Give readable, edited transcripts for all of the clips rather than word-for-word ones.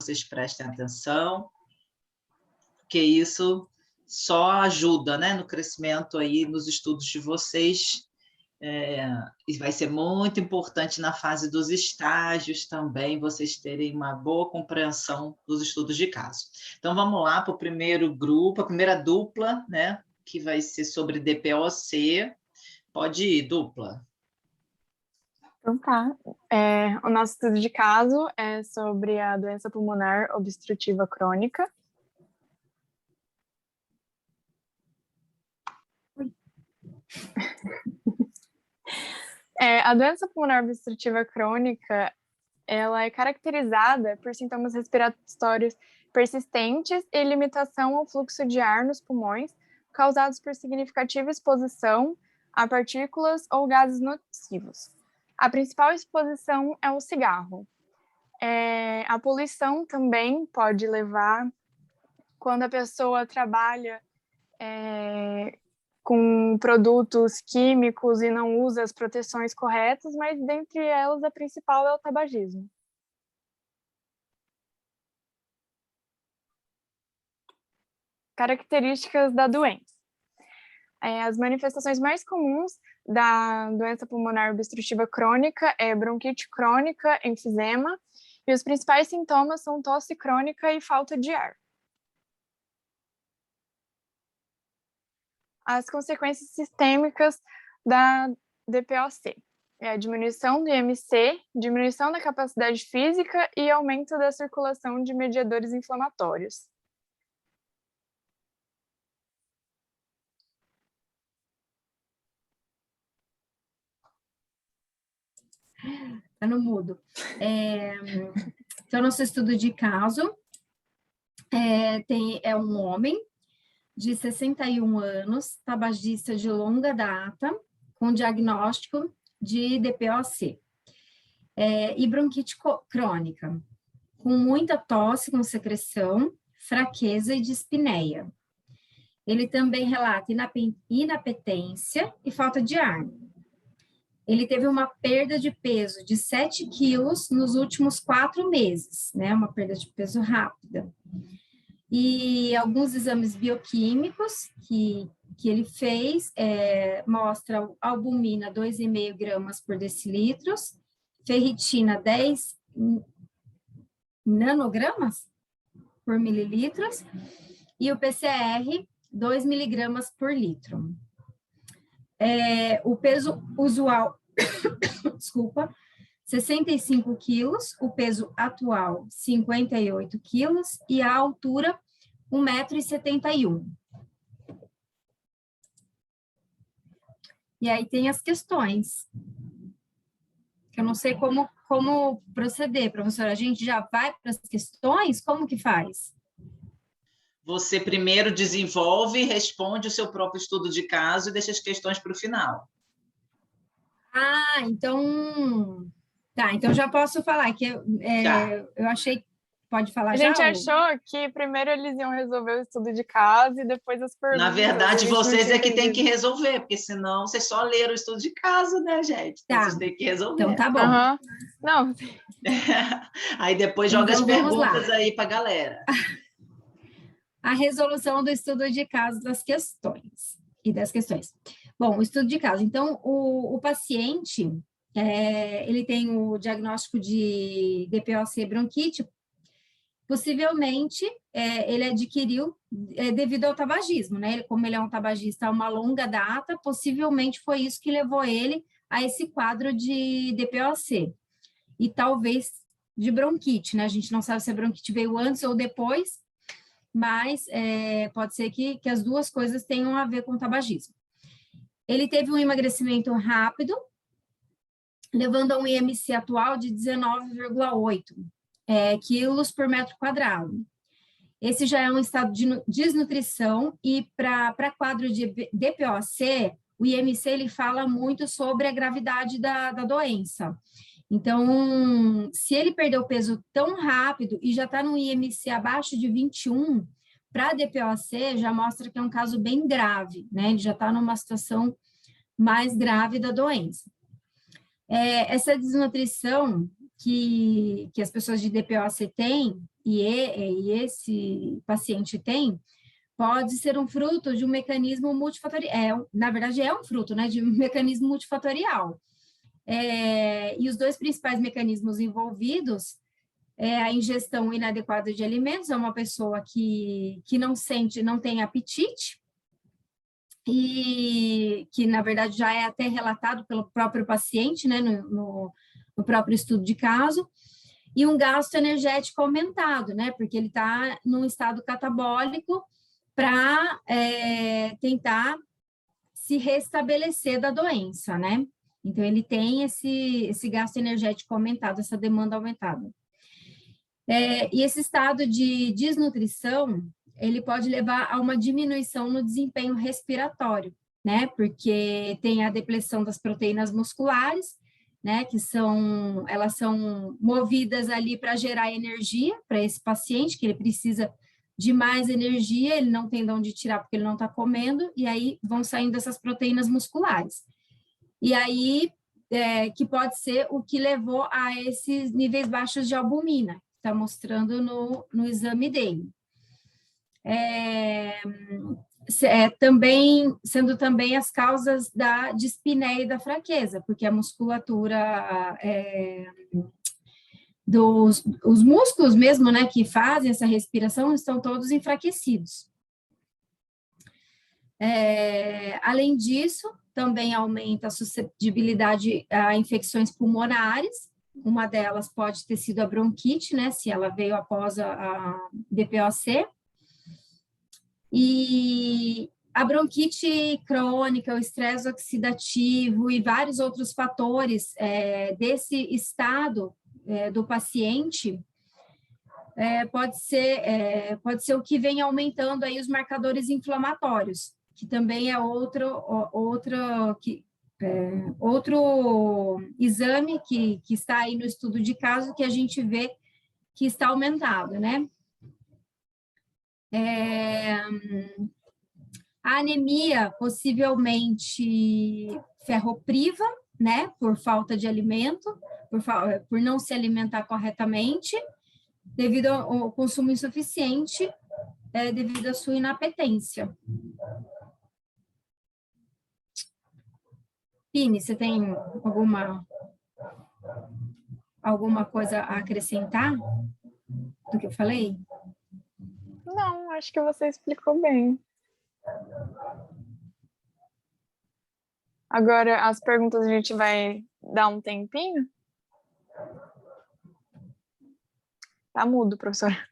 vocês prestem atenção, porque isso só ajuda, né, no crescimento aí, nos estudos de vocês, e vai ser muito importante na fase dos estágios também, vocês terem uma boa compreensão dos estudos de caso. Então, vamos lá para o primeiro grupo, a primeira dupla, né, que vai ser sobre DPOC. Pode ir, dupla. Então tá, o nosso estudo de caso é sobre a doença pulmonar obstrutiva crônica. A doença pulmonar obstrutiva crônica, ela é caracterizada por sintomas respiratórios persistentes e limitação ao fluxo de ar nos pulmões, causados por significativa exposição a partículas ou gases nocivos. A principal exposição é o cigarro. A poluição também pode levar, quando a pessoa trabalha com produtos químicos e não usa as proteções corretas, mas dentre elas a principal é o tabagismo. Características da doença. As manifestações mais comuns da doença pulmonar obstrutiva crônica é bronquite crônica, enfisema, e os principais sintomas são tosse crônica e falta de ar. As consequências sistêmicas da DPOC é a diminuição do IMC, diminuição da capacidade física e aumento da circulação de mediadores inflamatórios. Tá no mudo. Então, nosso estudo de caso é um homem de 61 anos, tabagista de longa data, com diagnóstico de DPOC e bronquite crônica, com muita tosse com secreção, fraqueza e dispneia. Ele também relata inapetência e falta de ar. Ele teve uma perda de peso de 7 quilos nos últimos 4 meses, né? Uma perda de peso rápida. E alguns exames bioquímicos que ele fez mostra albumina 2,5 gramas por decilitros, ferritina 10 nanogramas por mililitros e o PCR 2 miligramas por litro. O peso usual, desculpa, 65 quilos, o peso atual 58 quilos e a altura 1,71 m. E aí tem as questões. Eu não sei como proceder, professora. A gente já vai para as questões? Como que faz? Você primeiro desenvolve e responde o seu próprio estudo de caso e deixa as questões para o final. Ah, então... Tá, então já posso falar que eu achei... Pode falar já? A gente achou que primeiro eles iam resolver o estudo de caso e depois as perguntas. Na verdade, vocês é que têm que resolver, porque senão vocês só leram o estudo de caso, né, gente? Tá. Vocês têm que resolver. Então tá bom. Uhum. Não. Aí depois joga as perguntas aí para a galera. A resolução do estudo de caso das questões. Bom, o estudo de caso. Então, o paciente, ele tem o diagnóstico de DPOC bronquite, possivelmente ele adquiriu devido ao tabagismo, né? Como ele é um tabagista há uma longa data, possivelmente foi isso que levou ele a esse quadro de DPOC. E talvez de bronquite, né? A gente não sabe se a bronquite veio antes ou depois, mas pode ser que as duas coisas tenham a ver com o tabagismo. Ele teve um emagrecimento rápido, levando a um IMC atual de 19,8 quilos por metro quadrado. Esse já é um estado de desnutrição e para quadro de DPOC, o IMC ele fala muito sobre a gravidade da doença. Então, se ele perdeu peso tão rápido e já está no IMC abaixo de 21, para DPOC já mostra que é um caso bem grave, né? Ele já está numa situação mais grave da doença. Essa desnutrição que as pessoas de DPOC têm, e esse paciente tem, pode ser um fruto de um mecanismo multifatorial, na verdade é um fruto, né, de um mecanismo multifatorial. E os dois principais mecanismos envolvidos é a ingestão inadequada de alimentos, é uma pessoa que não tem apetite, e que, na verdade, já é até relatado pelo próprio paciente, né, no próprio estudo de caso, e um gasto energético aumentado, né, porque ele está num estado catabólico para tentar se restabelecer da doença, né? Então, ele tem esse gasto energético aumentado, essa demanda aumentada. E esse estado de desnutrição, ele pode levar a uma diminuição no desempenho respiratório, né? Porque tem a depleção das proteínas musculares, né? Elas são movidas ali para gerar energia para esse paciente, que ele precisa de mais energia, ele não tem de onde tirar porque ele não está comendo, e aí vão saindo essas proteínas musculares. E aí, que pode ser o que levou a esses níveis baixos de albumina, está mostrando no exame dele. Sendo também as causas da dispneia e da fraqueza, porque a musculatura os músculos mesmo, né, que fazem essa respiração, estão todos enfraquecidos. Além disso, também aumenta a suscetibilidade a infecções pulmonares. Uma delas pode ter sido a bronquite, né, se ela veio após a DPOC. E a bronquite crônica, o estresse oxidativo e vários outros fatores desse estado do paciente pode ser o que vem aumentando aí os marcadores inflamatórios, que também é outro exame que está aí no estudo de caso que a gente vê que está aumentado, né? A anemia, possivelmente ferropriva, né, por falta de alimento, por não se alimentar corretamente, devido ao consumo insuficiente, devido à sua inapetência. Pini, você tem alguma coisa a acrescentar do que eu falei? Não, acho que você explicou bem. Agora, as perguntas a gente vai dar um tempinho? Tá mudo, professora.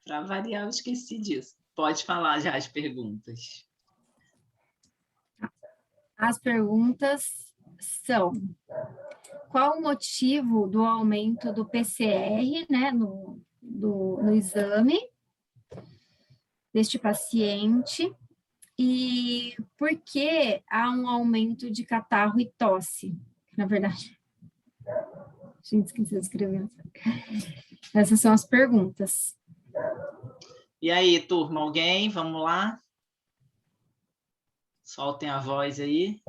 Para variar, eu esqueci disso. Pode falar já as perguntas. As perguntas são: qual o motivo do aumento do PCR, né, no exame deste paciente? E por que há um aumento de catarro e tosse? Na verdade, a gente esqueceu de escrever. Essas são as perguntas. E aí, turma, alguém? Vamos lá? Soltem a voz aí.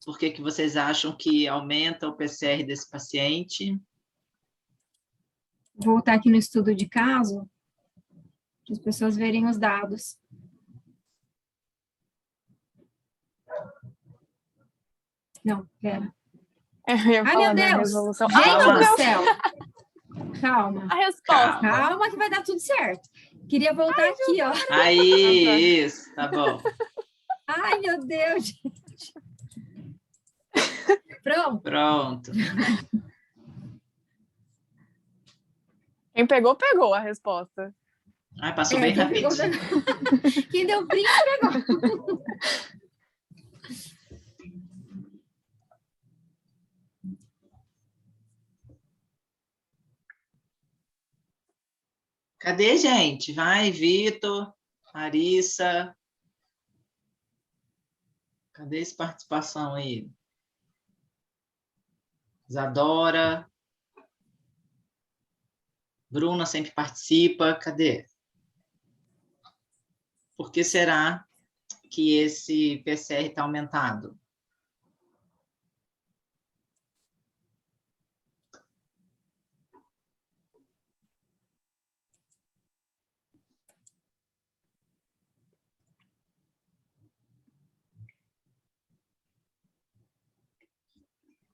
Por que vocês acham que aumenta o PCR desse paciente? Vou voltar aqui no estudo de caso, para as pessoas verem os dados. Não, pera. Ai, meu Deus! Resolução. Gente do céu! Calma. A resposta. Calma que vai dar tudo certo. Queria voltar aqui, ó. Aí, isso, tá bom. Ai, meu Deus, gente. Pronto. Pronto. Quem pegou, pegou a resposta. Ai, passou bem rapidinho. Quem deu print, pegou. Cadê, gente? Vai, Vitor, Larissa. Cadê essa participação aí? Isadora. Bruna sempre participa. Cadê? Por que será que esse PCR está aumentado?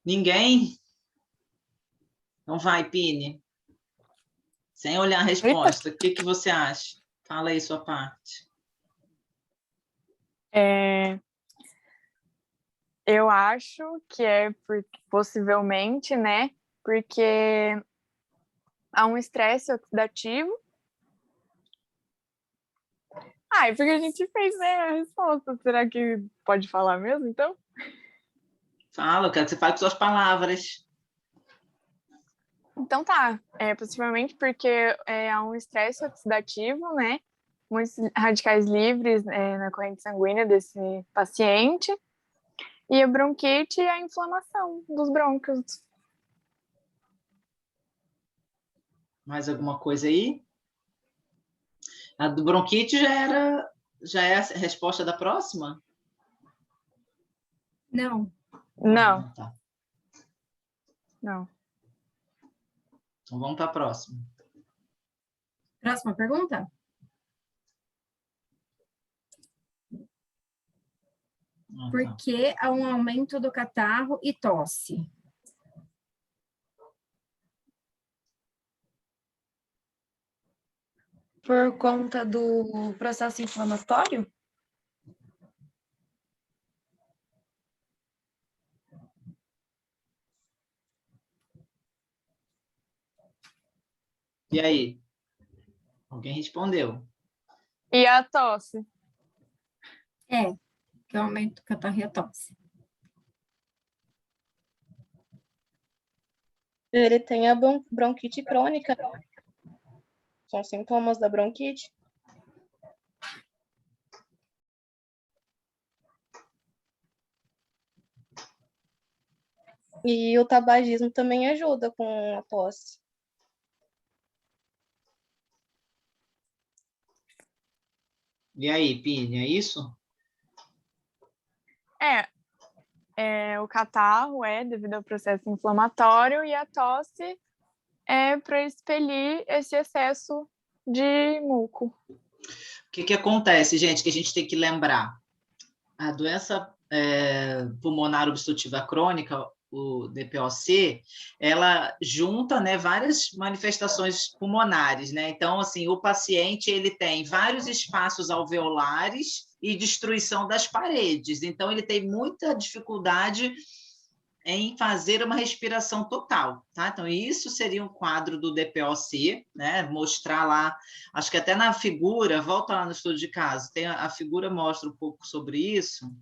Ninguém? Então vai, Pini. Sem olhar a resposta, o que você acha? Fala aí sua parte. Eu acho que possivelmente, né? Porque há um estresse oxidativo. É porque a gente fez, né, a resposta. Será que pode falar mesmo, então? Fala, eu quero que você fale com suas palavras. Então tá, possivelmente porque há um estresse oxidativo, né? Muitos radicais livres na corrente sanguínea desse paciente. E a bronquite e a inflamação dos brônquios. Mais alguma coisa aí? A do bronquite já é a resposta da próxima? Não. Não. Tá. Não. Então vamos para a próxima. Próxima pergunta? Por que há um aumento do catarro e tosse? Por conta do processo inflamatório? E aí? Alguém respondeu? E a tosse? Que aumenta o catarro e a tosse. Ele tem a bronquite crônica. São sintomas da bronquite. E o tabagismo também ajuda com a tosse. E aí, Pini, é isso? O catarro é devido ao processo inflamatório e a tosse é para expelir esse excesso de muco. O que acontece, gente, que a gente tem que lembrar? A doença pulmonar obstrutiva crônica, o DPOC, ela junta, né, várias manifestações pulmonares, né? Então, assim, o paciente ele tem vários espaços alveolares e destruição das paredes. Então, ele tem muita dificuldade em fazer uma respiração total, tá? Então, isso seria um quadro do DPOC, né? Mostrar lá, acho que até na figura, volta lá no estudo de caso, tem a figura mostra um pouco sobre isso.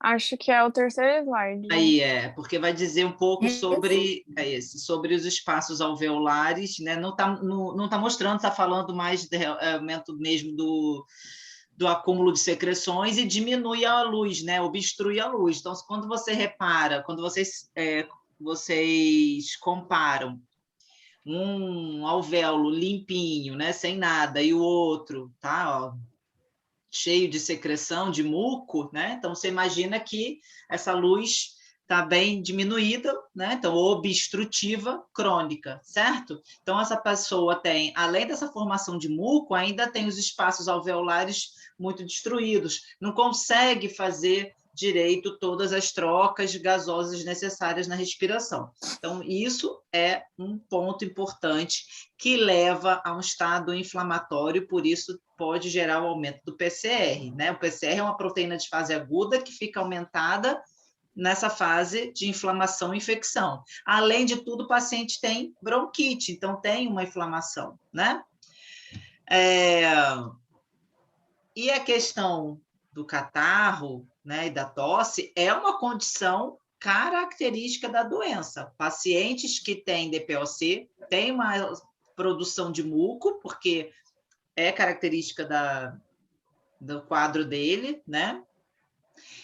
Acho que é o terceiro slide. Aí porque vai dizer um pouco sobre sobre os espaços alveolares, né? Não tá mostrando, está falando mais de aumento mesmo do acúmulo de secreções e diminui a luz, né? Obstrui a luz. Então, quando você repara, quando vocês comparam um alvéolo limpinho, né? Sem nada, e o outro, tá? Ó, cheio de secreção, de muco, né? Então, você imagina que essa luz está bem diminuída, né? Então, obstrutiva crônica, certo? Então, essa pessoa tem, além dessa formação de muco, ainda tem os espaços alveolares muito destruídos, não consegue fazer direito todas as trocas gasosas necessárias na respiração. Então, isso é um ponto importante que leva a um estado inflamatório, por isso pode gerar o aumento do PCR, né? O PCR é uma proteína de fase aguda que fica aumentada nessa fase de inflamação e infecção. Além de tudo, o paciente tem bronquite, então tem uma inflamação, né? E a questão do catarro, né, e da tosse é uma condição característica da doença. Pacientes que têm DPOC têm uma produção de muco, porque é característica do quadro dele, né?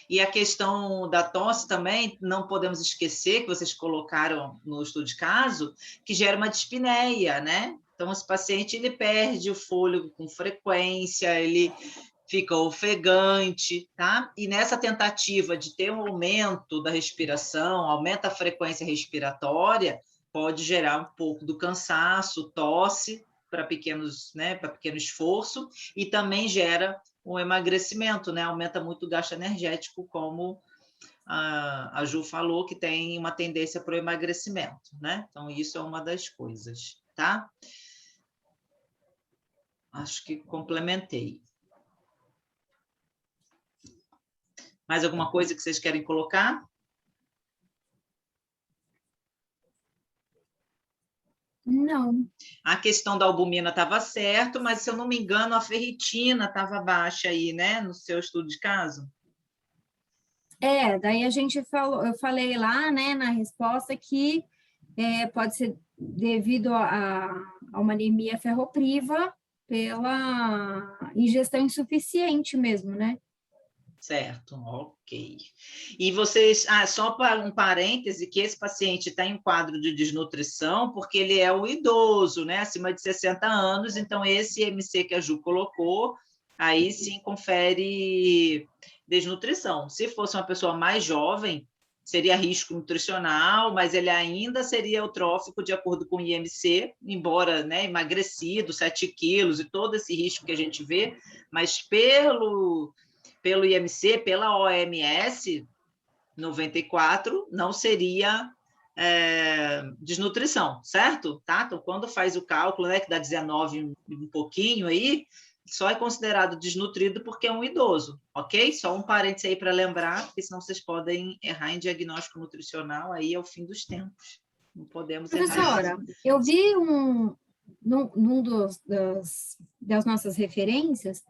E a questão da tosse também, não podemos esquecer, que vocês colocaram no estudo de caso, que gera uma dispneia, né? Então, esse paciente, ele perde o fôlego com frequência, ele fica ofegante, tá? E nessa tentativa de ter um aumento da respiração, aumenta a frequência respiratória, pode gerar um pouco do cansaço, tosse, para pequenos, né, para pequeno esforço, e também gera um emagrecimento, né? Aumenta muito o gasto energético, como a Ju falou que tem uma tendência para o emagrecimento, né? Então, isso é uma das coisas, tá? Acho que complementei. Mais alguma coisa que vocês querem colocar? Não. A questão da albumina estava certo, mas, se eu não me engano, a ferritina estava baixa aí, né? No seu estudo de caso. Daí a gente falou, eu falei lá, né, na resposta que pode ser devido a uma anemia ferropriva pela ingestão insuficiente mesmo, né? Certo, ok. E vocês, só para um parêntese, que esse paciente está em quadro de desnutrição, porque ele é o idoso, né, acima de 60 anos, então esse IMC que a Ju colocou, aí sim confere desnutrição. Se fosse uma pessoa mais jovem, seria risco nutricional, mas ele ainda seria eutrófico de acordo com o IMC, embora, né, emagrecido, 7 quilos e todo esse risco que a gente vê, mas pelo IMC, pela OMS 94, não seria desnutrição, certo? Tá? Então, quando faz o cálculo, né, que dá 19 um pouquinho aí, só é considerado desnutrido porque é um idoso, ok? Só um parênteses aí para lembrar, porque senão vocês podem errar em diagnóstico nutricional, aí é o fim dos tempos. Não podemos errar. Professora, eu vi num das nossas referências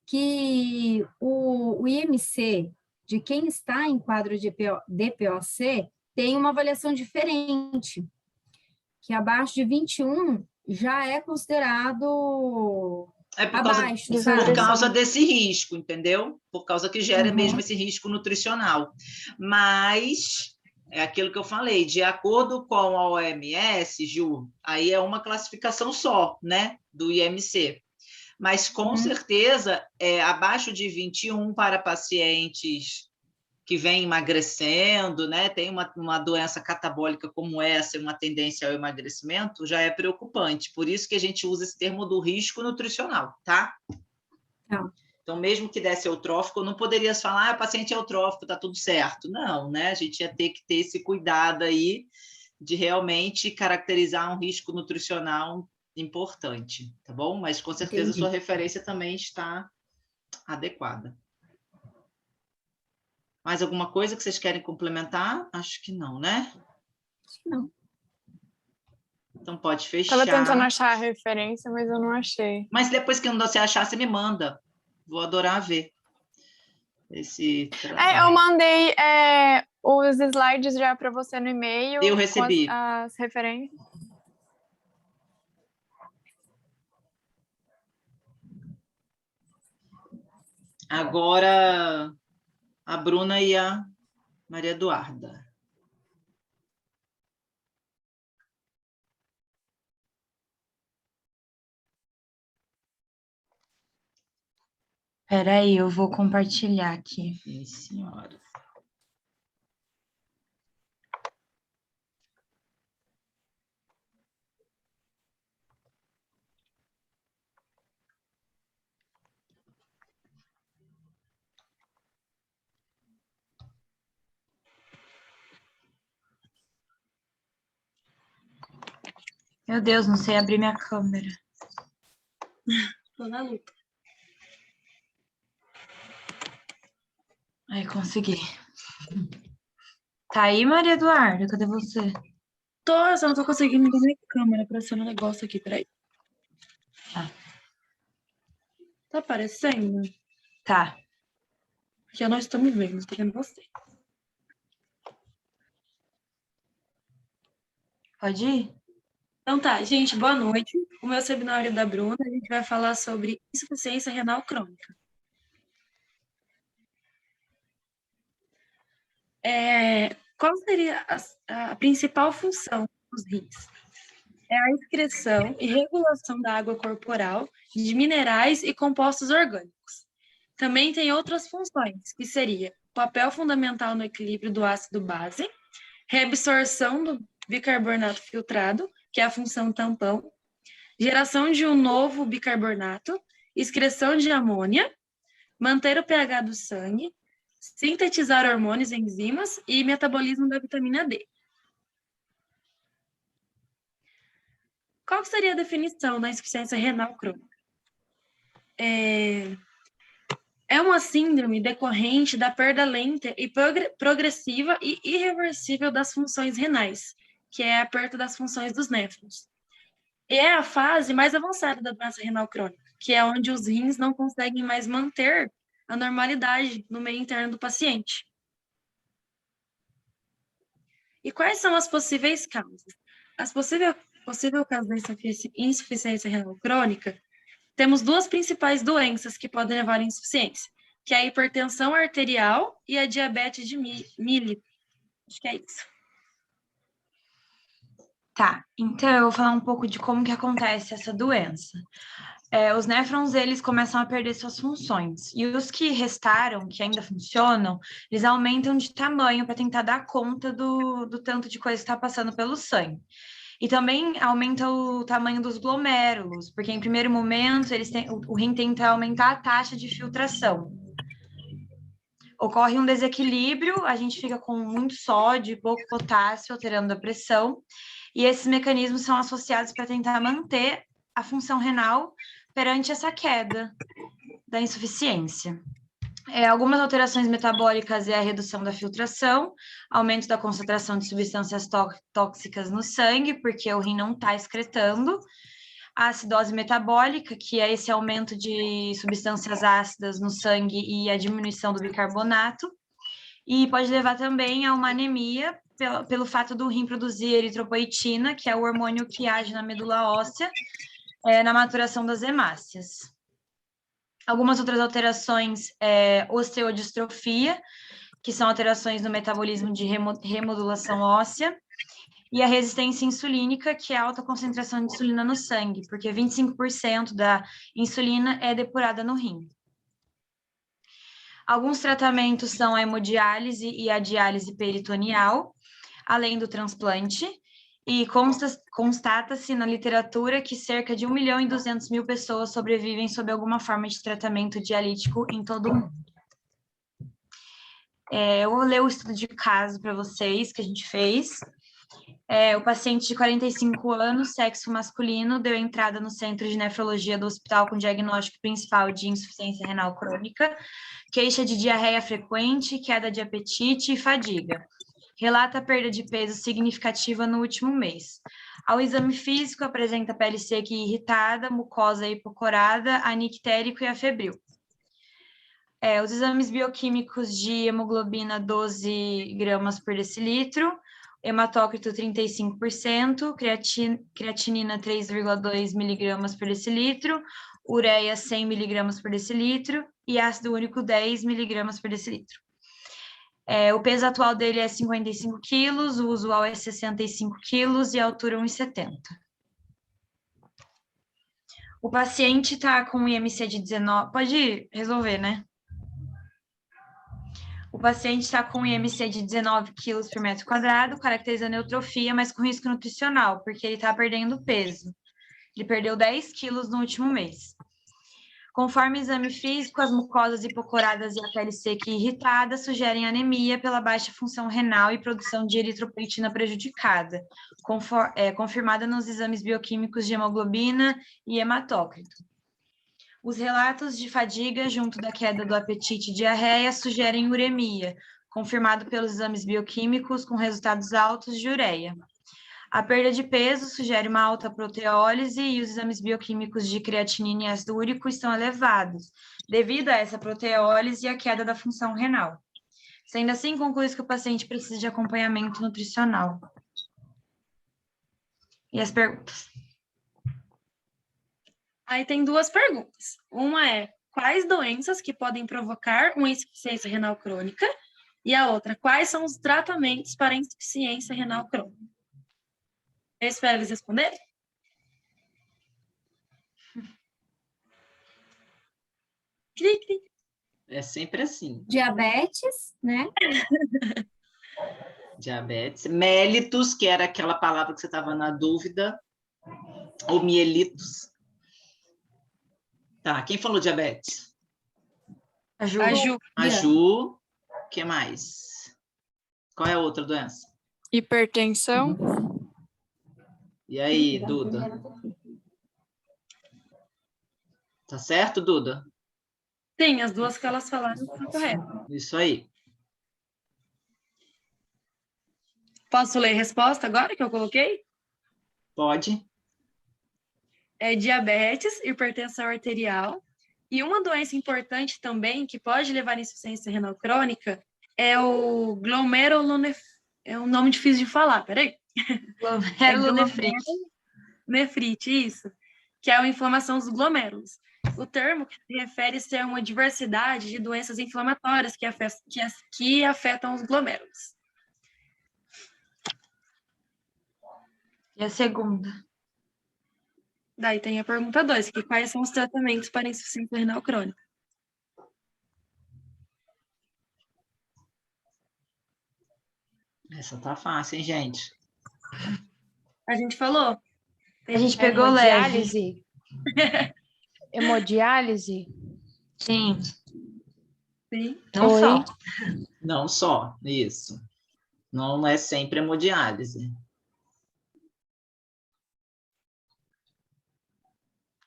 que o IMC de quem está em quadro de DPOC tem uma avaliação diferente, que abaixo de 21 já é considerado abaixo, por causa desse risco, entendeu? Por causa que gera mesmo esse risco nutricional. Mas é aquilo que eu falei, de acordo com a OMS, Ju, aí é uma classificação só, né, do IMC. Mas, com certeza, abaixo de 21 para pacientes que vêm emagrecendo, né, tem uma doença catabólica como essa, uma tendência ao emagrecimento, já é preocupante. Por isso que a gente usa esse termo do risco nutricional, tá? Não. Então, mesmo que desse eutrófico, eu não poderia falar, o paciente é eutrófico, tá tudo certo. Não, né? A gente ia ter que ter esse cuidado aí de realmente caracterizar um risco nutricional importante, tá bom? Mas, com certeza, a sua referência também está adequada. Mais alguma coisa que vocês querem complementar? Acho que não, né? Acho que não. Então, pode fechar. Estava tentando achar a referência, mas eu não achei. Mas depois que você achar, você me manda. Vou adorar ver esse trabalho. Eu mandei os slides já para você no e-mail. Eu recebi. Com as referências. Agora, a Bruna e a Maria Eduarda. Espera aí, eu vou compartilhar aqui. Sim, senhora. Meu Deus, não sei abrir minha câmera. Tô na luta. Aí, consegui. Tá aí, Maria Eduarda? Cadê você? Eu só não tô conseguindo ligar minha câmera pra ser um negócio aqui, peraí. Tá aparecendo? Tá. Porque eu não estou me vendo, estou vendo você. Pode ir? Então tá, gente, boa noite. O meu seminário da Bruna, a gente vai falar sobre insuficiência renal crônica. Qual seria a principal função dos rins? É a excreção e regulação da água corporal, de minerais e compostos orgânicos. Também tem outras funções, que seria papel fundamental no equilíbrio do ácido-base, reabsorção do bicarbonato filtrado, que é a função tampão, geração de um novo bicarbonato, excreção de amônia, manter o pH do sangue, sintetizar hormônios, enzimas e metabolismo da vitamina D. Qual seria a definição da insuficiência renal crônica? É uma síndrome decorrente da perda lenta e progressiva e irreversível das funções renais, que é a perda das funções dos néfrons. E é a fase mais avançada da doença renal crônica, que é onde os rins não conseguem mais manter a normalidade no meio interno do paciente. E quais são as possíveis causas? As possível causa da insuficiência renal crônica, temos duas principais doenças que podem levar à insuficiência, que é a hipertensão arterial e a diabetes de mellitus. Acho que é isso. Tá, então eu vou falar um pouco de como que acontece essa doença. Os néfrons, eles começam a perder suas funções, e os que restaram, que ainda funcionam, eles aumentam de tamanho para tentar dar conta do tanto de coisa que está passando pelo sangue. E também aumenta o tamanho dos glomérulos, porque em primeiro momento o rim tenta aumentar a taxa de filtração. Ocorre um desequilíbrio, a gente fica com muito sódio e pouco potássio, alterando a pressão, e esses mecanismos são associados para tentar manter a função renal perante essa queda da insuficiência. Algumas alterações metabólicas é a redução da filtração, aumento da concentração de substâncias tóxicas no sangue, porque o rim não está excretando, a acidose metabólica, que é esse aumento de substâncias ácidas no sangue e a diminuição do bicarbonato, e pode levar também a uma anemia pelo fato do rim produzir eritropoetina, que é o hormônio que age na medula óssea, na maturação das hemácias. Algumas outras alterações osteodistrofia, que são alterações no metabolismo de remodulação óssea, e a resistência insulínica, que é a alta concentração de insulina no sangue, porque 25% da insulina é depurada no rim. Alguns tratamentos são a hemodiálise e a diálise peritoneal, além do transplante, e constata-se na literatura que cerca de 1.200.000 pessoas sobrevivem sob alguma forma de tratamento dialítico em todo o mundo. Eu vou ler o estudo de caso para vocês que a gente fez. O paciente de 45 anos, sexo masculino, deu entrada no centro de nefrologia do hospital com diagnóstico principal de insuficiência renal crônica, queixa de diarreia frequente, queda de apetite e fadiga. Relata perda de peso significativa no último mês. Ao exame físico, apresenta pele seca e irritada, mucosa hipocorada, anictérico e afebril. Os exames bioquímicos de hemoglobina 12 gramas por decilitro, hematócrito 35%, creatinina 3,2 miligramas por decilitro, ureia 100 miligramas por decilitro e ácido úrico 10 miligramas por decilitro. O peso atual dele é 55 quilos, o usual é 65 quilos e a altura 1,70. O paciente está com IMC de 19... Pode resolver, né? O paciente está com IMC de 19 quilos por metro quadrado, caracterizando eutrofia, mas com risco nutricional, porque ele está perdendo peso. Ele perdeu 10 quilos no último mês. Conforme o exame físico, as mucosas hipocoradas e a pele seca e irritada sugerem anemia pela baixa função renal e produção de eritropoetina prejudicada, confirmada nos exames bioquímicos de hemoglobina e hematócrito. Os relatos de fadiga junto da queda do apetite e diarreia sugerem uremia, confirmado pelos exames bioquímicos com resultados altos de ureia. A perda de peso sugere uma alta proteólise e os exames bioquímicos de creatinina e ácido úrico estão elevados, devido a essa proteólise e a queda da função renal. Sendo assim, conclui-se que o paciente precisa de acompanhamento nutricional. E as perguntas? Aí tem duas perguntas. Uma é, quais doenças que podem provocar uma insuficiência renal crônica? E a outra, quais são os tratamentos para a insuficiência renal crônica? Eu espero eles responderem. Cri, cri. É sempre assim. Diabetes, né? Diabetes. Mellitus, que era aquela palavra que você estava na dúvida. Ou mielitos. Tá, quem falou diabetes? A Ju. A Ju. A Ju. que mais? Qual é a outra doença? Hipertensão. E aí, Duda? Tá certo, Duda? Sim, as duas que elas falaram estão corretas. Isso aí. Posso ler a resposta agora que eu coloquei? Pode. É diabetes, hipertensão arterial. E uma doença importante também, que pode levar à insuficiência renal crônica, é o glomerulonefrite. É um nome difícil de falar, peraí. Glomerulonefrite. Nefrite, isso. Que é a inflamação dos glomérulos. O termo refere-se a uma diversidade de doenças inflamatórias que afetam os glomérulos. E a segunda? Daí tem a pergunta 2, que quais são os tratamentos para insuficiência renal crônica? Essa tá fácil, hein, gente? A gente falou? A gente pegou leve. Hemodiálise? Hemodiálise? Sim. Sim. Não Oi. só. Não só, isso. Não é sempre hemodiálise.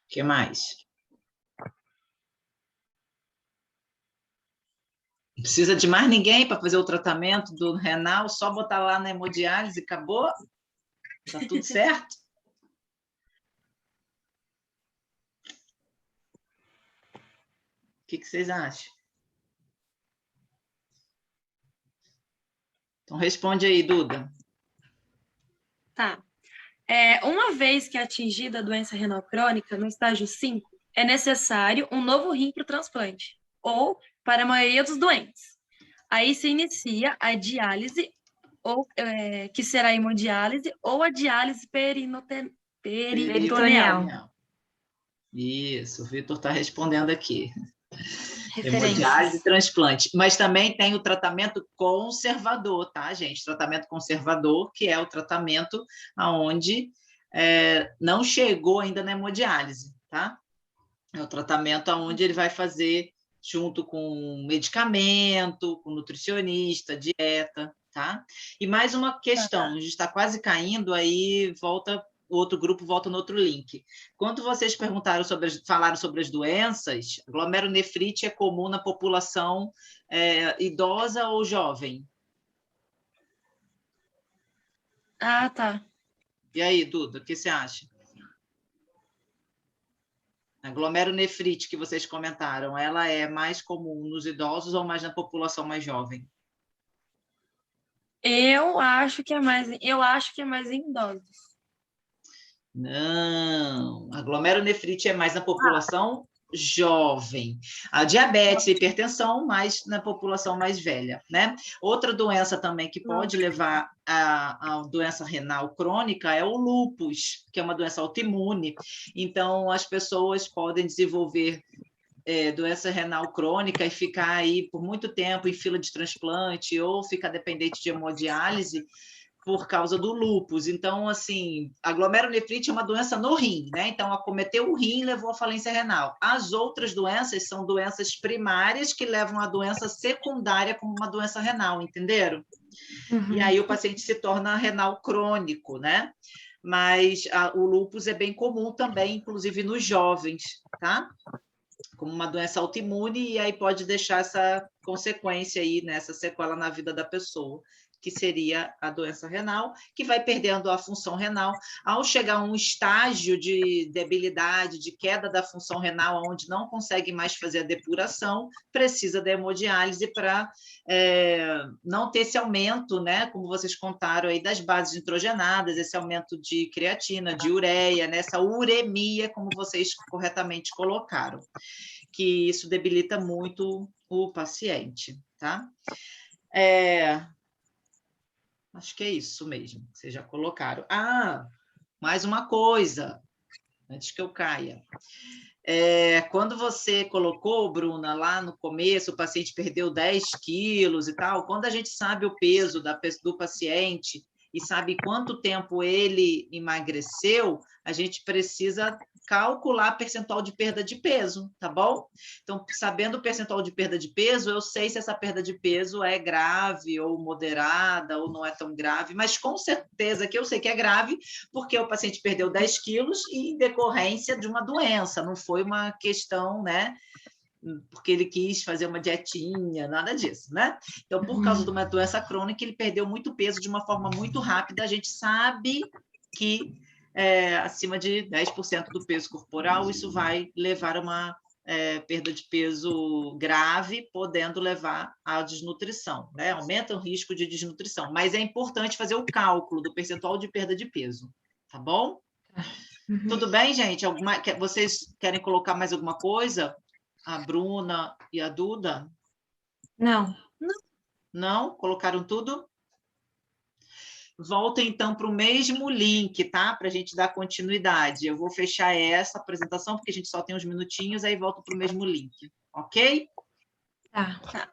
O que mais? Não precisa de mais ninguém para fazer o tratamento do renal, só botar lá na hemodiálise e acabou? Tá tudo certo? O que vocês acham? Então, responde aí, Duda. Tá. Uma vez que é atingida a doença renal crônica, no estágio 5, é necessário um novo rim para o transplante, ou para a maioria dos doentes. Aí se inicia a diálise, que será a hemodiálise, ou a diálise peritoneal. Isso, o Vitor está respondendo aqui. Referências. Hemodiálise e transplante. Mas também tem o tratamento conservador, tá, gente? Tratamento conservador, que é o tratamento onde não chegou ainda na hemodiálise, tá? É o tratamento onde ele vai fazer junto com medicamento, com nutricionista, dieta, tá? E mais uma questão, a gente está quase caindo, aí volta, o outro grupo volta no outro link. Quando vocês falaram sobre as doenças, glomerulonefrite é comum na população idosa ou jovem? Ah, tá. E aí, Duda, o que você acha? A glomerulonefrite que vocês comentaram, ela é mais comum nos idosos ou mais na população mais jovem? Eu acho que é mais em idosos. Não, a glomerulonefrite é mais na população jovem. A diabetes e hipertensão mais na população mais velha, né? Outra doença também que pode levar a doença renal crônica é o lúpus, que é uma doença autoimune. Então, as pessoas podem desenvolver doença renal crônica e ficar aí por muito tempo em fila de transplante ou ficar dependente de hemodiálise por causa do lúpus. Então, assim, a glomerulonefrite é uma doença no rim, né? Então, acometeu o rim e levou à falência renal. As outras doenças são doenças primárias que levam à doença secundária como uma doença renal, entenderam? Uhum. E aí o paciente se torna renal crônico, né? Mas o lúpus é bem comum também, inclusive nos jovens, tá? Como uma doença autoimune, e aí pode deixar essa consequência aí, né? Essa sequela na vida da pessoa, que seria a doença renal, que vai perdendo a função renal. Ao chegar a um estágio de debilidade, de queda da função renal, onde não consegue mais fazer a depuração, precisa da hemodiálise para não ter esse aumento, né, como vocês contaram aí, das bases nitrogenadas, esse aumento de creatina, de ureia, nessa uremia, como vocês corretamente colocaram, que isso debilita muito o paciente, tá? Acho que é isso mesmo, que vocês já colocaram. Mais uma coisa, antes que eu caia. Quando você colocou, Bruna, lá no começo, o paciente perdeu 10 quilos e tal, quando a gente sabe o peso do paciente e sabe quanto tempo ele emagreceu, a gente precisa calcular percentual de perda de peso, tá bom? Então, sabendo o percentual de perda de peso, eu sei se essa perda de peso é grave ou moderada ou não é tão grave, mas com certeza que eu sei que é grave, porque o paciente perdeu 10 quilos e em decorrência de uma doença, não foi uma questão, né? Porque ele quis fazer uma dietinha, nada disso, né? Então, por causa de uma doença crônica, ele perdeu muito peso de uma forma muito rápida. A gente sabe que acima de 10% do peso corporal, isso vai levar a uma perda de peso grave, podendo levar à desnutrição, né? Aumenta o risco de desnutrição. Mas é importante fazer o cálculo do percentual de perda de peso, tá bom? Tudo bem, gente? Vocês querem colocar mais alguma coisa? A Bruna e a Duda? Não. Não? Colocaram tudo? Volta, então, para o mesmo link, tá? Para a gente dar continuidade. Eu vou fechar essa apresentação, porque a gente só tem uns minutinhos, aí volto para o mesmo link, ok? Tá.